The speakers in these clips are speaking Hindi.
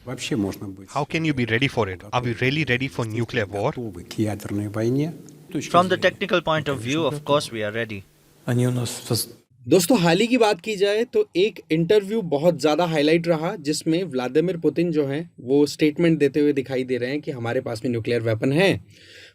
Вообще можно быть How can you be ready for it? Are we really ready for nuclear war? готовы к ядерной войне. From the technical point of view, of course, we are ready. Они у нас दोस्तों हाल ही की बात की जाए तो एक इंटरव्यू बहुत ज़्यादा हाईलाइट रहा जिसमें व्लादिमीर पुतिन जो हैं वो स्टेटमेंट देते हुए दिखाई दे रहे हैं कि हमारे पास में न्यूक्लियर वेपन है।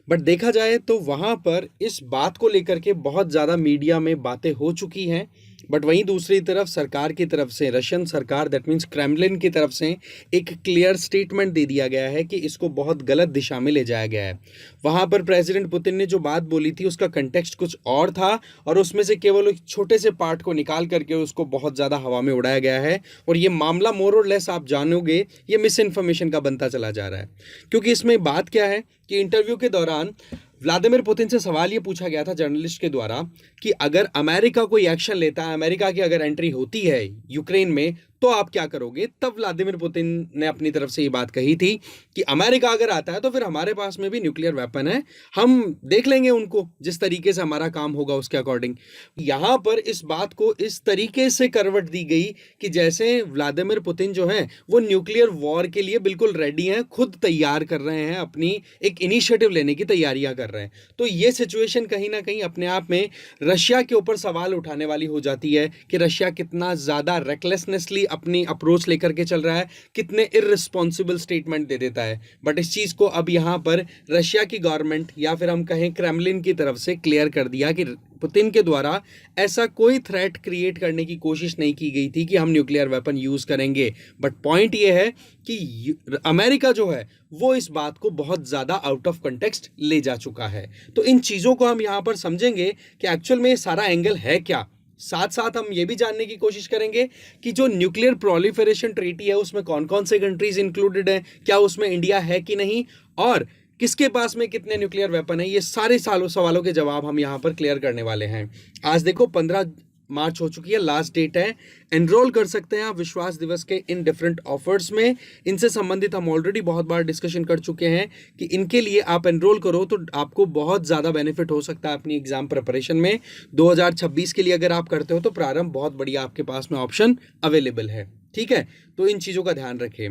बट देखा जाए तो वहाँ पर इस बात को लेकर के बहुत ज़्यादा मीडिया में बातें हो चुकी हैं। बट वहीं दूसरी तरफ सरकार की तरफ से, रशियन सरकार दैट मीन्स क्रेमलिन की तरफ से एक क्लियर स्टेटमेंट दे दिया गया है कि इसको बहुत गलत दिशा में ले जाया गया है। वहाँ पर प्रेसिडेंट पुतिन ने जो बात बोली थी उसका कंटेक्स्ट कुछ और था और उसमें से केवल एक छोटे से पार्ट को निकाल करके उसको बहुत ज़्यादा हवा में उड़ाया गया है। और ये मामला मोर और लेस आप जानोगे ये मिस इन्फॉर्मेशन का बनता चला जा रहा है, क्योंकि इसमें बात क्या है कि इंटरव्यू के दौरान व्लादिमीर पुतिन से सवाल ये पूछा गया था जर्नलिस्ट के द्वारा कि अगर अमेरिका कोई एक्शन लेता है, अमेरिका की अगर एंट्री होती है यूक्रेन में तो आप क्या करोगे। तब व्लादिमीर पुतिन ने अपनी तरफ से ये बात कही थी कि अमेरिका अगर आता है तो फिर हमारे पास में भी न्यूक्लियर वेपन है, हम देख लेंगे उनको, जिस तरीके से हमारा काम होगा उसके अकॉर्डिंग। यहाँ पर इस बात को इस तरीके से करवट दी गई कि जैसे व्लादिमीर पुतिन जो है वो न्यूक्लियर वॉर के लिए बिल्कुल रेडी हैं, खुद तैयार कर रहे हैं, अपनी एक इनिशिएटिव लेने की तैयारियां कर रहे हैं। तो ये सिचुएशन कहीं ना कहीं अपने आप में रशिया के ऊपर सवाल उठाने वाली हो जाती है कि रशिया कितना ज़्यादा रेकलेसनेसली अपनी अप्रोच लेकर के चल रहा है, कितने इररिस्पॉन्सिबल स्टेटमेंट दे देता है। बट इस चीज़ को अब यहाँ पर रशिया की गवर्नमेंट या फिर हम कहें क्रेमलिन की तरफ से क्लियर कर दिया कि पुतिन के द्वारा ऐसा कोई थ्रेट क्रिएट करने की कोशिश नहीं की गई थी कि हम न्यूक्लियर वेपन यूज़ करेंगे। बट पॉइंट ये है कि अमेरिका जो है वो इस बात को बहुत ज़्यादा आउट ऑफ कंटेक्स्ट ले जा चुका है। तो इन चीज़ों को हम यहाँ पर समझेंगे कि एक्चुअल में ये सारा एंगल है क्या। साथ साथ हम ये भी जानने की कोशिश करेंगे कि जो न्यूक्लियर प्रोलिफरेशन ट्रीटी है उसमें कौन कौन से कंट्रीज इंक्लूडेड हैं, क्या उसमें इंडिया है कि नहीं, और किसके पास में कितने न्यूक्लियर वेपन है। ये सारे सवालों के जवाब हम यहाँ पर क्लियर करने वाले हैं। आज देखो 15 मार्च हो चुकी है, लास्ट डेट है। एनरोल कर सकते हैं आप विश्वास दिवस के इन डिफरेंट ऑफर्स में। इनसे संबंधित हम ऑलरेडी बहुत बार डिस्कशन कर चुके हैं कि इनके लिए आप एनरोल करो तो आपको बहुत ज़्यादा बेनिफिट हो सकता है अपनी एग्जाम प्रिपरेशन में। 2026 के लिए अगर आप करते हो तो प्रारंभ बहुत बढ़िया आपके पास में ऑप्शन अवेलेबल है। ठीक है, तो इन चीज़ों का ध्यान रखें।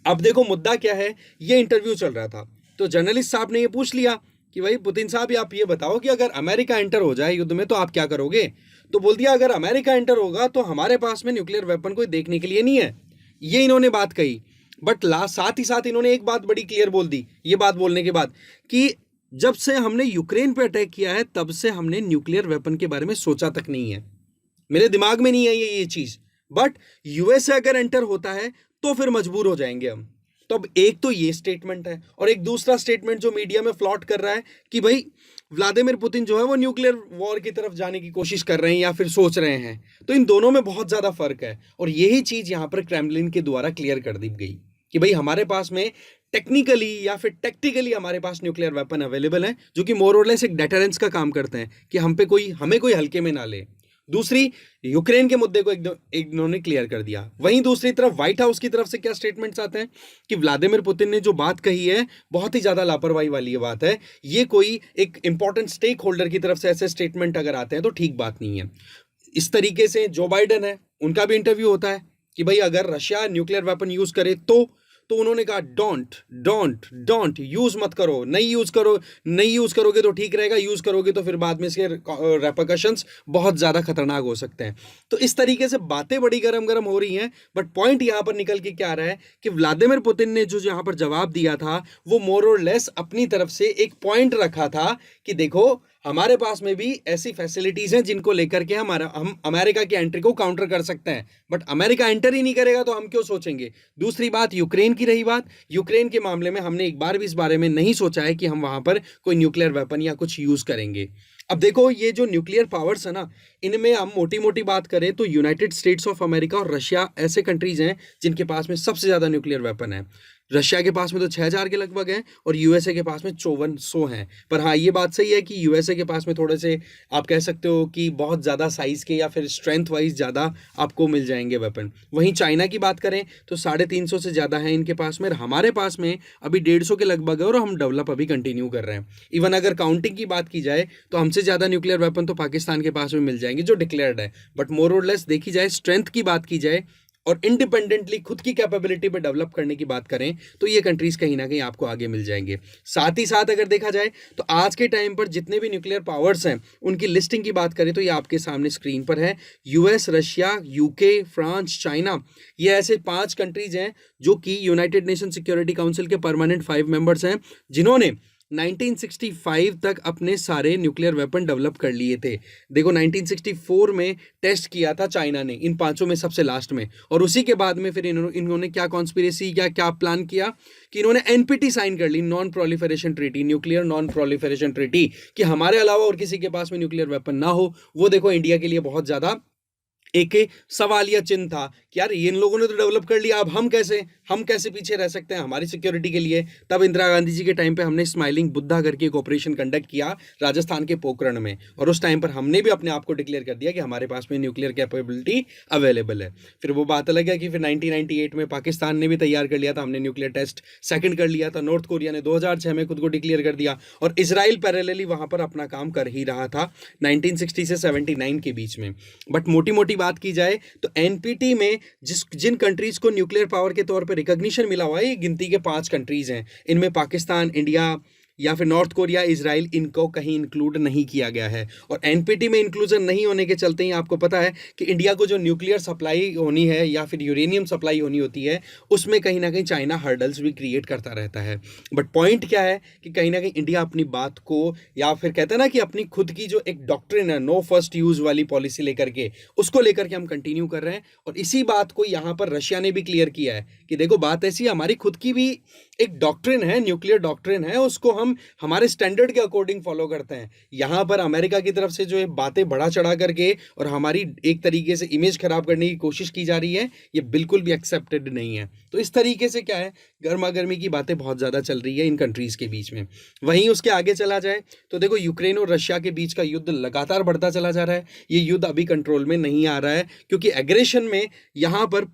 अब देखो मुद्दा क्या है, ये इंटरव्यू चल रहा था तो जर्नलिस्ट साहब ने ये पूछ लिया कि भाई पुतिन साहब आप ये बताओ कि अगर अमेरिका एंटर हो जाए युद्ध में तो आप क्या करोगे। तो बोल दिया अगर अमेरिका एंटर होगा तो हमारे पास में न्यूक्लियर वेपन कोई देखने के लिए नहीं है, ये इन्होंने बात कही। बट साथ ही साथ इन्होंने एक बात बड़ी क्लियर बोल दी, ये बात बोलने के बाद कि जब से हमने यूक्रेन पे अटैक किया है तब से हमने न्यूक्लियर वेपन के बारे में सोचा तक नहीं है, मेरे दिमाग में नहीं है ये चीज़। बट यूएसए अगर एंटर होता है तो फिर मजबूर हो जाएंगे हम। तो अब एक तो ये स्टेटमेंट है और एक दूसरा स्टेटमेंट जो मीडिया में फ्लॉट कर रहा है कि भाई व्लादिमीर पुतिन जो है वो न्यूक्लियर वॉर की तरफ जाने की कोशिश कर रहे हैं या फिर सोच रहे हैं। तो इन दोनों में बहुत ज़्यादा फर्क है और यही चीज़ यहाँ पर क्रेमलिन के द्वारा क्लियर कर दी गई कि भाई हमारे पास में टेक्निकली या फिर टैक्टिकली हमारे पास न्यूक्लियर वेपन अवेलेबल है जो कि मोर और लेस एक डेटरेंस का काम करते हैं कि हमें कोई हल्के में ना ले। दूसरी यूक्रेन के मुद्दे को इन्होंने क्लियर कर दिया। वहीं दूसरी तरफ व्हाइट हाउस की तरफ से क्या स्टेटमेंट्स आते हैं कि व्लादिमीर पुतिन ने जो बात कही है बहुत ही ज़्यादा लापरवाही वाली ये बात है। ये कोई एक इंपॉर्टेंट स्टेक होल्डर की तरफ से ऐसे स्टेटमेंट अगर आते हैं तो ठीक बात नहीं है। इस तरीके से जो बाइडेन है उनका भी इंटरव्यू होता है कि भाई अगर रशिया न्यूक्लियर वेपन यूज़ करे तो उन्होंने कहा डोंट यूज़ मत करो, नहीं यूज़ करोगे तो ठीक रहेगा, यूज़ करोगे तो फिर बाद में इसके रेपरकशंस बहुत ज़्यादा खतरनाक हो सकते हैं। तो इस तरीके से बातें बड़ी गरम हो रही हैं। बट पॉइंट यहाँ पर निकल के क्या आ रहा है कि व्लादिमीर पुतिन ने जो यहाँ पर जवाब दिया था वो मोर और लेस अपनी तरफ से एक पॉइंट रखा था कि देखो हमारे पास में भी ऐसी फैसिलिटीज़ हैं जिनको लेकर के हम अमेरिका की एंट्री को काउंटर कर सकते हैं। बट अमेरिका एंटर ही नहीं करेगा तो हम क्यों सोचेंगे। दूसरी बात यूक्रेन की रही बात, यूक्रेन के मामले में हमने एक बार भी इस बारे में नहीं सोचा है कि हम वहाँ पर कोई न्यूक्लियर वेपन या कुछ यूज़ करेंगे। अब देखो ये जो न्यूक्लियर पावर्स है ना, इनमें हम मोटी बात करें तो यूनाइटेड स्टेट्स ऑफ अमेरिका और रशिया ऐसे कंट्रीज़ हैं जिनके पास में सबसे ज़्यादा न्यूक्लियर वेपन है। रशिया के पास में तो 6000 के लगभग हैं और यूएसए के पास में 5400 हैं। पर हाँ ये बात सही है कि यूएसए के पास में थोड़े से आप कह सकते हो कि बहुत ज़्यादा साइज़ के या फिर स्ट्रेंथ वाइज ज़्यादा आपको मिल जाएंगे वेपन। वहीं चाइना की बात करें तो 350 से ज़्यादा है इनके पास में, हमारे पास में अभी 150 के लगभग है और हम डेवलप अभी कंटिन्यू कर रहे हैं। इवन अगर काउंटिंग की बात की जाए तो हमसे ज़्यादा न्यूक्लियर वेपन तो पाकिस्तान के पास में मिल जाएंगे जो डिक्लेयर्ड है। बट मोर और लेस देखी जाए, स्ट्रेंथ की बात की जाए, और इंडिपेंडेंटली खुद की कैपेबिलिटी पे डेवलप करने की बात करें तो ये कंट्रीज कहीं ना कहीं आपको आगे मिल जाएंगे। साथ ही साथ अगर देखा जाए तो आज के टाइम पर जितने भी न्यूक्लियर पावर्स हैं उनकी लिस्टिंग की बात करें तो ये आपके सामने स्क्रीन पर है। US, Russia, UK, France, China, ये ऐसे 5 कंट्रीज हैं जो कि यूनाइटेड नेशन सिक्योरिटी काउंसिल के परमानेंट 5 मेंबर्स हैं, जिन्होंने 1965 तक अपने सारे न्यूक्लियर वेपन डेवलप कर लिए थे। देखो 1964 में टेस्ट किया था चाइना ने, इन 5 में सबसे लास्ट में, और उसी के बाद में फिर इन्होंने क्या कॉन्स्पिरेसी क्या प्लान किया कि इन्होंने एनपीटी साइन कर ली, non proliferation treaty, nuclear non proliferation treaty, कि हमारे अलावा और किसी के पास में न्यूक्लियर वेपन ना हो। वो देखो इंडिया के लिए बहुत ज़्यादा एक सवालिया चिन्ह था कि यार इन लोगों ने तो डेवलप कर लिया, अब हम कैसे पीछे रह सकते हैं हमारी सिक्योरिटी के लिए। तब इंदिरा गांधी जी के टाइम पे हमने स्माइलिंग बुद्धा करके एक ऑपरेशन कंडक्ट किया राजस्थान के पोखरण में, और उस टाइम पर हमने भी अपने आप को डिक्लेयर कर दिया कि हमारे पास में न्यूक्लियर कैपेबिलिटी अवेलेबल है। फिर वो बात अलग है कि फिर 1998 में पाकिस्तान ने भी तैयार कर लिया था, हमने न्यूक्लियर टेस्ट सेकंड कर लिया था। नॉर्थ कोरिया ने 2006 में खुद को डिक्लेयर कर दिया, और इसराइल पैरेलली वहां पर अपना काम कर ही रहा था 1960 से 79 के बीच में। बट मोटी मोटी बात की जाए तो एनपीटी में जिन कंट्रीज को न्यूक्लियर पावर के तौर पर रिकॉग्निशन मिला हुआ है, ये गिनती के 5 कंट्रीज हैं। इनमें पाकिस्तान, इंडिया या फिर नॉर्थ कोरिया, इजराइल, इनको कहीं इंक्लूड नहीं किया गया है। और एनपीटी में इंक्लूजन नहीं होने के चलते ही आपको पता है कि इंडिया को जो न्यूक्लियर सप्लाई होनी है या फिर यूरेनियम सप्लाई होनी होती है, उसमें कहीं ना कहीं चाइना हर्डल्स भी क्रिएट करता रहता है। बट पॉइंट क्या है कि कहीं ना कहीं इंडिया अपनी बात को, या फिर कहते हैं ना कि अपनी खुद की जो एक डॉक्ट्रिन है, नो फर्स्ट यूज वाली पॉलिसी लेकर के, उसको लेकर के हम कंटिन्यू कर रहे हैं। और इसी बात को यहाँ पर रशिया ने भी क्लियर किया है कि देखो बात ऐसी, हमारी खुद की भी एक डॉक्ट्रिन है, न्यूक्लियर डॉक्ट्रिन है, उसको हम हमारे स्टैंडर्ड के अकॉर्डिंग फॉलो करते हैं। यहाँ पर अमेरिका की तरफ से जो बातें बढ़ा चढ़ा करके और हमारी एक तरीके से इमेज खराब करने की कोशिश की जा रही है, ये बिल्कुल भी एक्सेप्टेड नहीं है। तो इस तरीके से क्या है, गर्मा गर्मी की बातें बहुत ज़्यादा चल रही है इन कंट्रीज़ के बीच में। वहीं उसके आगे चला जाए तो देखो यूक्रेन और रशिया के बीच का युद्ध लगातार बढ़ता चला जा रहा है। ये युद्ध अभी कंट्रोल में नहीं आ रहा है, क्योंकि एग्रेशन में यहाँ पर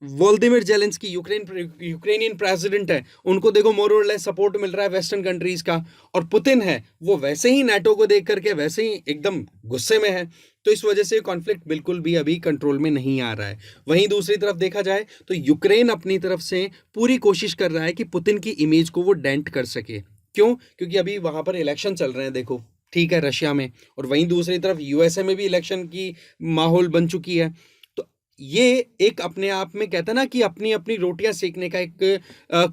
वोल्दिमिर जेलेंस्की यूक्रेनियन प्रेसिडेंट है, उनको देखो मोर और लेस सपोर्ट मिल रहा है वेस्टर्न कंट्रीज का, और पुतिन है वो वैसे ही नाटो को देख करके वैसे ही एकदम गुस्से में है। तो इस वजह से कॉन्फ्लिक्ट बिल्कुल भी अभी कंट्रोल में नहीं आ रहा है। वहीं दूसरी तरफ देखा जाए तो यूक्रेन अपनी तरफ से पूरी कोशिश कर रहा है कि पुतिन की इमेज को वो डेंट कर सके। क्यों? क्योंकि अभी वहां पर इलेक्शन चल रहे हैं, देखो ठीक है, रशिया में, और वहीं दूसरी तरफ यूएसए में भी इलेक्शन की माहौल बन चुकी है। ये एक अपने आप में कहता ना कि अपनी अपनी रोटियां सेकने का एक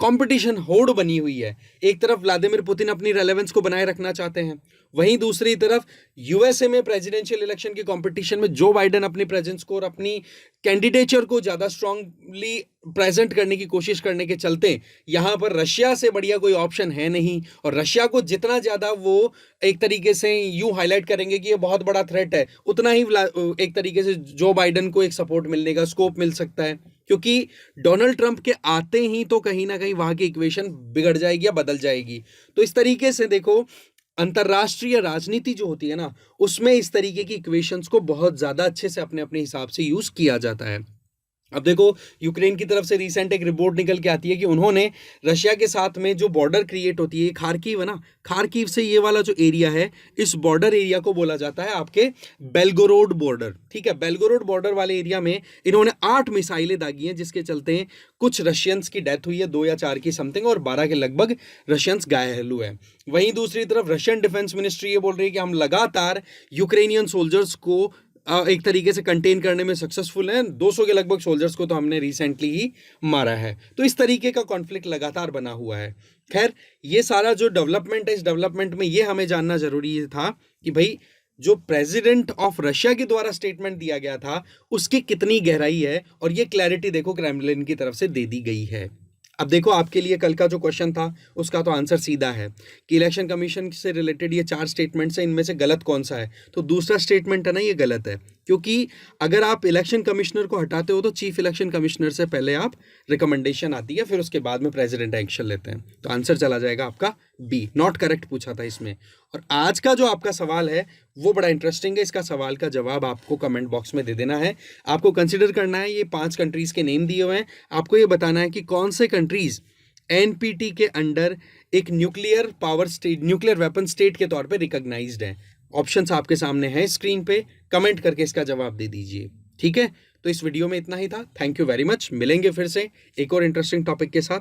कंपटीशन होड़ बनी हुई है। एक तरफ व्लादिमीर पुतिन अपनी रेलेवेंस को बनाए रखना चाहते हैं, वहीं दूसरी तरफ यूएसए में प्रेसिडेंशियल इलेक्शन की कंपटीशन में जो बाइडेन अपनी प्रेजेंस को और अपनी कैंडिडेचर को ज़्यादा स्ट्रांगली प्रेजेंट करने की कोशिश करने के चलते यहाँ पर रशिया से बढ़िया कोई ऑप्शन है नहीं। और रशिया को जितना ज़्यादा वो एक तरीके से यूं हाईलाइट करेंगे कि ये बहुत बड़ा थ्रेट है, उतना ही एक तरीके से जो बाइडेन को एक सपोर्ट मिलने का स्कोप मिल सकता है, क्योंकि डोनाल्ड ट्रंप के आते ही तो कहीं ना कहीं वहाँ की इक्वेशन बिगड़ जाएगी या बदल जाएगी। तो इस तरीके से देखो अंतर्राष्ट्रीय राजनीति जो होती है ना, उसमें इस तरीके की इक्वेशंस को बहुत ज़्यादा अच्छे से अपने अपने हिसाब से यूज़ किया जाता है। अब देखो यूक्रेन की तरफ से रिसेंट एक रिपोर्ट निकल के आती है कि उन्होंने रशिया के साथ में जो बॉर्डर क्रिएट होती है, खारकीव है ना, खारकीव से ये वाला जो एरिया है, इस बॉर्डर एरिया को बोला जाता है आपके बेलगोरोड बॉर्डर। ठीक है, बेलगोरोड बॉर्डर वाले एरिया में इन्होंने 8 मिसाइलें दागी हैं, जिसके चलते कुछ रशियंस की डेथ हुई है, 2 या 4 की समथिंग, और 12 के लगभग रशियंस घायल हुए हैं। वहीं दूसरी तरफ रशियन डिफेंस मिनिस्ट्री ये बोल रही है कि हम लगातार यूक्रेनियन सोल्जर्स को एक तरीके से कंटेन करने में सक्सेसफुल हैं। 200 के लगभग सोल्जर्स को तो हमने रिसेंटली ही मारा है। तो इस तरीके का कॉन्फ्लिक्ट लगातार बना हुआ है। खैर, ये सारा जो डेवलपमेंट है, इस डेवलपमेंट में ये हमें जानना जरूरी था कि भाई जो प्रेसिडेंट ऑफ रशिया के द्वारा स्टेटमेंट दिया गया था उसकी कितनी गहराई है, और ये क्लैरिटी देखो क्रेमलिन की तरफ से दे दी गई है। अब देखो आपके लिए कल का जो क्वेश्चन था उसका तो आंसर सीधा है कि इलेक्शन कमीशन से रिलेटेड ये 4 स्टेटमेंट्स हैं, इनमें से गलत कौन सा है? तो दूसरा स्टेटमेंट है ना, ये गलत है, क्योंकि अगर आप इलेक्शन कमिश्नर को हटाते हो तो चीफ इलेक्शन कमिश्नर से पहले आप रिकमेंडेशन आती है, फिर उसके बाद में प्रेसिडेंट एक्शन लेते हैं। तो आंसर चला जाएगा आपका बी, नॉट करेक्ट पूछा था इसमें। और आज का जो आपका सवाल है वो बड़ा इंटरेस्टिंग है, इसका सवाल का जवाब आपको कमेंट बॉक्स में दे देना है। आपको कंसिडर करना है, ये 5 कंट्रीज़ के नेम दिए हुए हैं, आपको ये बताना है कि कौन से कंट्रीज़ एनपीटी के अंडर एक nuclear power state, nuclear weapon state के तौर पे रिकॉग्नाइज्ड है। ऑप्शंस आपके सामने हैं स्क्रीन पे, कमेंट करके इसका जवाब दे दीजिए। ठीक है, तो इस वीडियो में इतना ही था। Thank you very much. मिलेंगे फिर से एक और इंटरेस्टिंग टॉपिक के साथ।